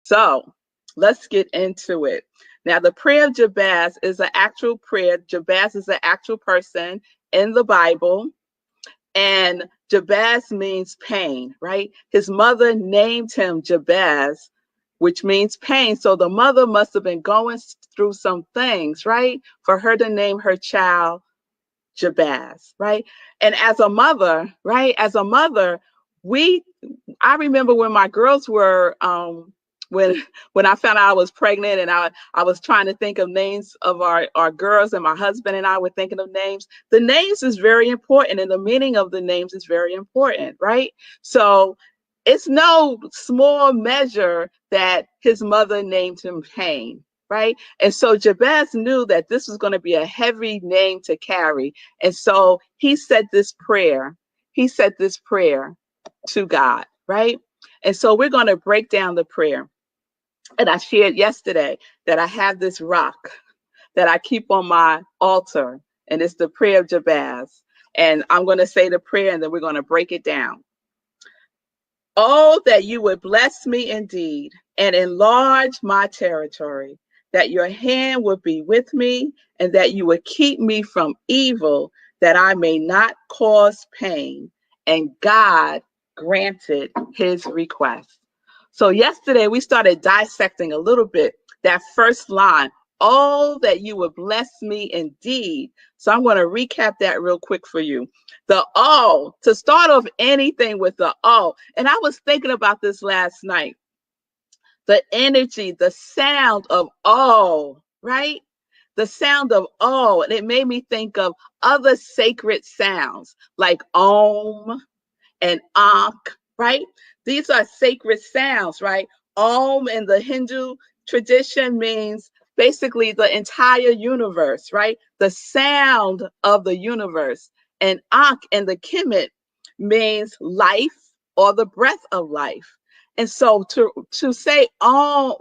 So let's get into it. Now, the prayer of Jabez is an actual prayer. Jabez is an actual person in the Bible. And Jabez means pain, right? His mother named him Jabez, which means pain. So the mother must have been going through some things, right? For her to name her child Jabez, right? And as a mother, right? As a mother, I remember when my girls were when I found out I was pregnant, and I was trying to think of names of our girls, and my husband and I were thinking of names. The names is very important, and the meaning of the names is very important, right? So it's no small measure that his mother named him Pain, right? And so Jabez knew that this was going to be a heavy name to carry. And so he said this prayer. He said this prayer to God, right? And so we're going to break down the prayer. And I shared yesterday that I have this rock that I keep on my altar, and it's the prayer of Jabez. And I'm going to say the prayer, and then we're going to break it down. Oh, that you would bless me indeed and enlarge my territory, that your hand would be with me, and that you would keep me from evil, that I may not cause pain. And God granted his request. So yesterday we started dissecting a little bit that first line. Oh, that you would bless me indeed. So I'm going to recap that real quick for you. The oh, to start off anything with the oh. And I was thinking about this last night. The energy, the sound of oh, right? The sound of oh. And it made me think of other sacred sounds like om and ankh, right? These are sacred sounds, right? Om in the Hindu tradition means basically the entire universe, right? The sound of the universe. And ankh in the Kemet means life or the breath of life. And so to say oh,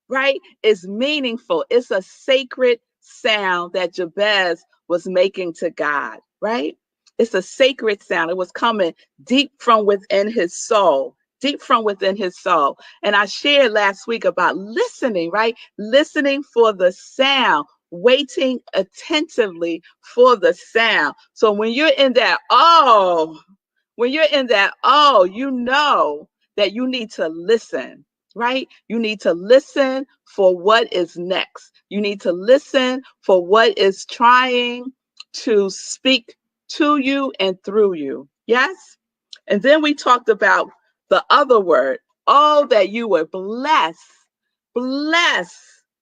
right, is meaningful. It's a sacred sound that Jabez was making to God, right? It's a sacred sound. It was coming deep from within his soul, deep from within his soul. And I shared last week about listening, right? Listening for the sound, waiting attentively for the sound. So when you're in that, oh, you know that you need to listen, right? You need to listen for what is next. You need to listen for what is trying to speak to you and through you. Yes? And then we talked about the other word, oh, that you would bless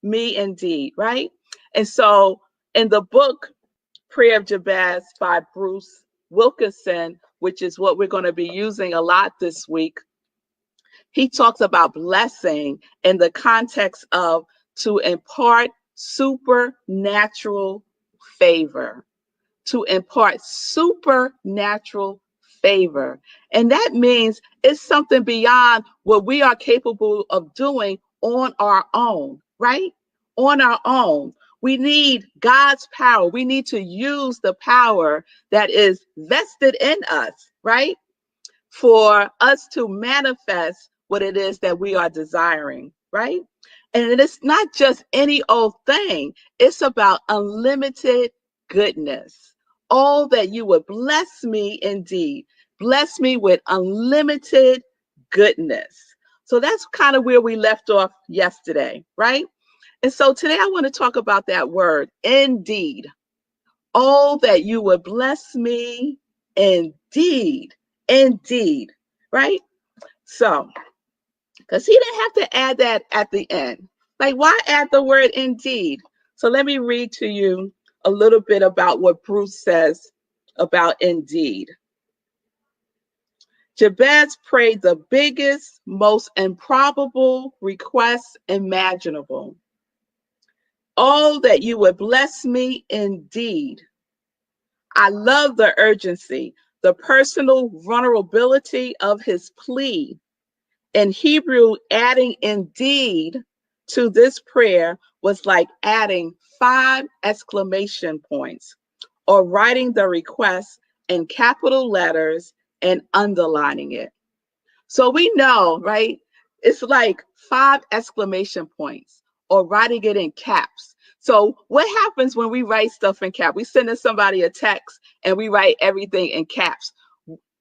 me indeed, right? And so in the book, Prayer of Jabez by Bruce Wilkinson, which is what we're going to be using a lot this week, he talks about blessing in the context of to impart supernatural favor, to impart supernatural favor. And that means it's something beyond what we are capable of doing on our own, right? On our own. We need God's power. We need to use the power that is vested in us, right? For us to manifest what it is that we are desiring, right? And it's not just any old thing. It's about unlimited goodness. Oh, that you would bless me indeed. Bless me with unlimited goodness. So that's kind of where we left off yesterday, right? And so today I want to talk about that word, indeed. Oh, that you would bless me indeed. Indeed, right? So, because he didn't have to add that at the end. Like, why add the word indeed? So let me read to you a little bit about what Bruce says about indeed. Jabez prayed the biggest, most improbable request imaginable. Oh, that you would bless me indeed. I love the urgency, the personal vulnerability of his plea. In Hebrew, adding indeed to this prayer was like adding 5 exclamation points or writing the request in capital letters and underlining it. So we know, right? It's like 5 exclamation points or writing it in caps. So what happens when we write stuff in caps? We send somebody a text and we write everything in caps.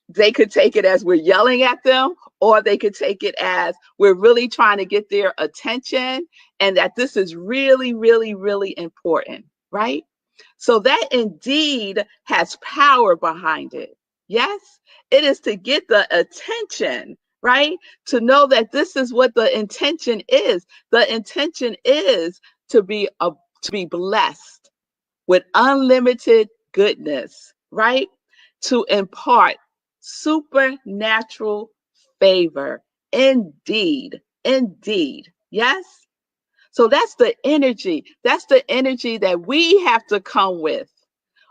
They could take it as we're yelling at them, or they could take it as we're really trying to get their attention and that this is really, really, really important, right? So that indeed has power behind it. Yes, it is to get the attention, right? To know that this is what the intention is. The intention is to be blessed with unlimited goodness, right? To impart supernatural favor. Indeed, indeed. Yes. So that's the energy. That's the energy that we have to come with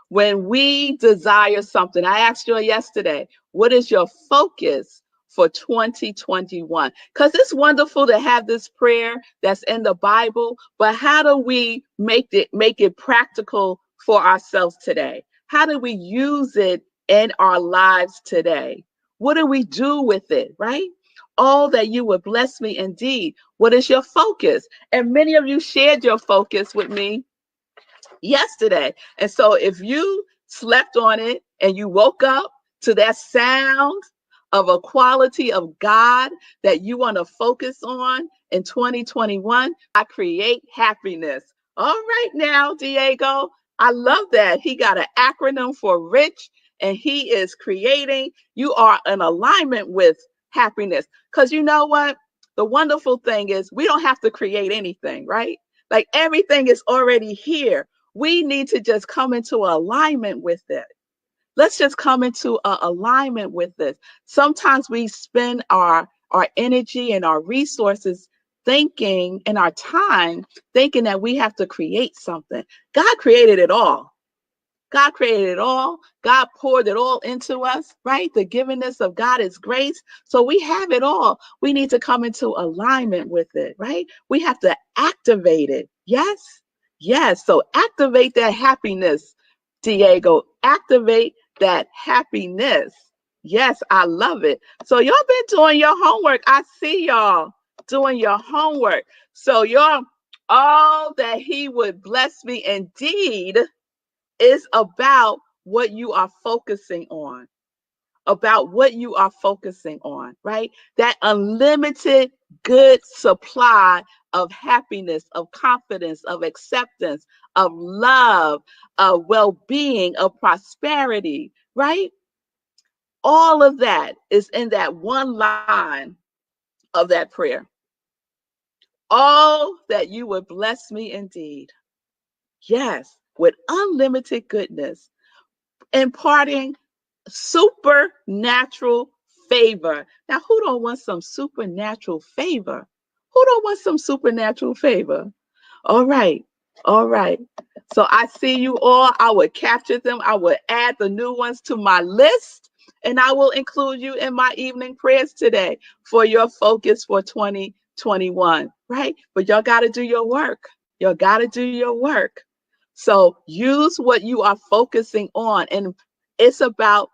when we desire something. I asked you yesterday, what is your focus for 2021? Because it's wonderful to have this prayer that's in the Bible, but how do we make it practical for ourselves today? How do we use it in our lives today? What do we do with it, right? Oh, that you would bless me indeed. What is your focus? And many of you shared your focus with me yesterday. And so if you slept on it and you woke up to that sound of a quality of God that you want to focus on in 2021, I create happiness. All right now, Diego, I love that. He got an acronym for rich and he is creating. You are in alignment with happiness. Because you know what? The wonderful thing is we don't have to create anything, right? Like everything is already here. We need to just come into alignment with it. Let's just come into alignment with this. Sometimes we spend our energy and our resources thinking and our time thinking that we have to create something. God created it all. God created it all. God poured it all into us, right? The givingness of God is grace. So we have it all. We need to come into alignment with it, right? We have to activate it. Yes? Yes. So activate that happiness, Diego. Activate that happiness. Yes, I love it. So y'all been doing your homework. I see y'all doing your homework. So y'all, all that he would bless me indeed is about what you are focusing on, right? That unlimited good supply of happiness, of confidence, of acceptance, of love, of well-being, of prosperity, right? All of that is in that one line of that prayer. All that you would bless me indeed. Yes, with unlimited goodness, imparting supernatural favor. Now, who don't want some supernatural favor? Who don't want some supernatural favor? All right. All right. So I see you all. I will capture them. I will add the new ones to my list, and I will include you in my evening prayers today for your focus for 2021, right? But y'all got to do your work. Y'all got to do your work. So use what you are focusing on. And it's about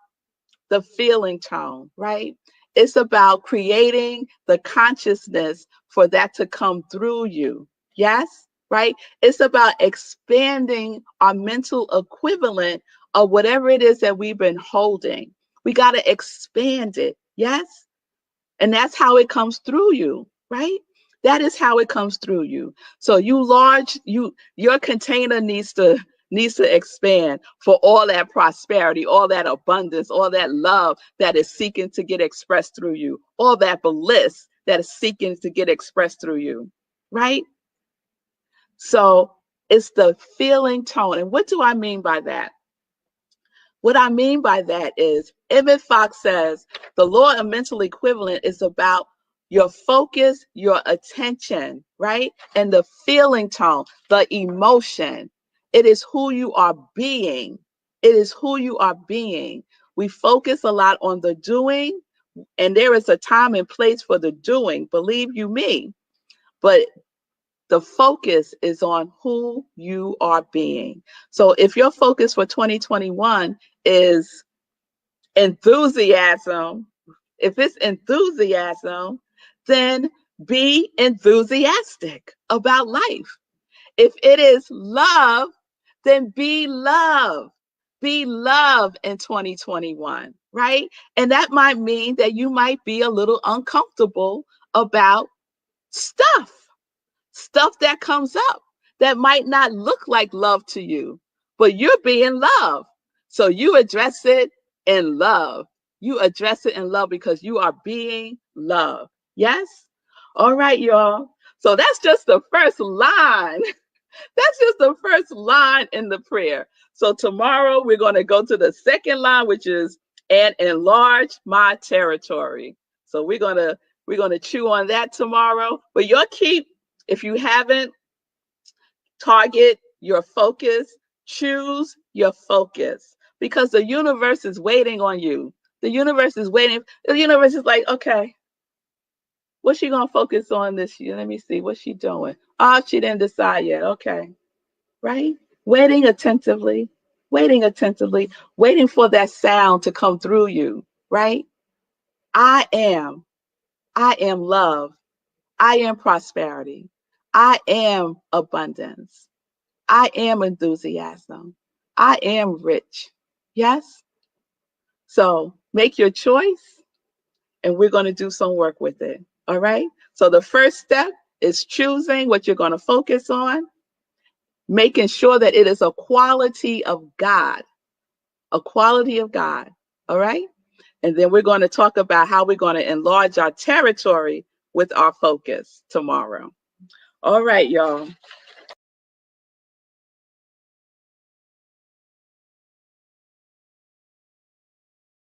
the feeling tone, right? It's about creating the consciousness for that to come through you. Yes, right? It's about expanding our mental equivalent of whatever it is that we've been holding. We got to expand it. Yes. And that's how it comes through you, right? That is how it comes through you. So your container needs to expand for all that prosperity, all that abundance, all that love that is seeking to get expressed through you, all that bliss that is seeking to get expressed through you, right? So it's the feeling tone. And what do I mean by that? What I mean by that is, Emmett Fox says, the law of mental equivalent is about your focus, your attention, right? And the feeling tone, the emotion. It is who you are being. It is who you are being. We focus a lot on the doing, and there is a time and place for the doing, believe you me. But the focus is on who you are being. So if your focus for 2021 is enthusiasm, if it's enthusiasm, then Be enthusiastic about life. If it is love, then be love. Be love in 2021, right? And that might mean that you might be a little uncomfortable about stuff that comes up that might not look like love to you, but you're being love. So you address it in love. You address it in love because you are being love. Yes? All right, y'all. So that's just the first line. That's just the first line in the prayer. So tomorrow we're going to go to the second line, which is and enlarge my territory. So we're going to chew on that tomorrow. But you'll keep, if you haven't, target your focus, choose your focus, because the universe is waiting on you. The universe is waiting. The universe is like, okay, what's she gonna focus on this year? Let me see, what's she doing? Oh, she didn't decide yet. Okay, right? Waiting attentively, waiting attentively, waiting for that sound to come through you, right? I am love. I am prosperity. I am abundance. I am enthusiasm. I am rich. Yes? So make your choice and we're going to do some work with it. All right? So the first step is choosing what you're going to focus on, making sure that it is a quality of God, a quality of God. All right? And then we're going to talk about how we're going to enlarge our territory with our focus tomorrow. All right, y'all.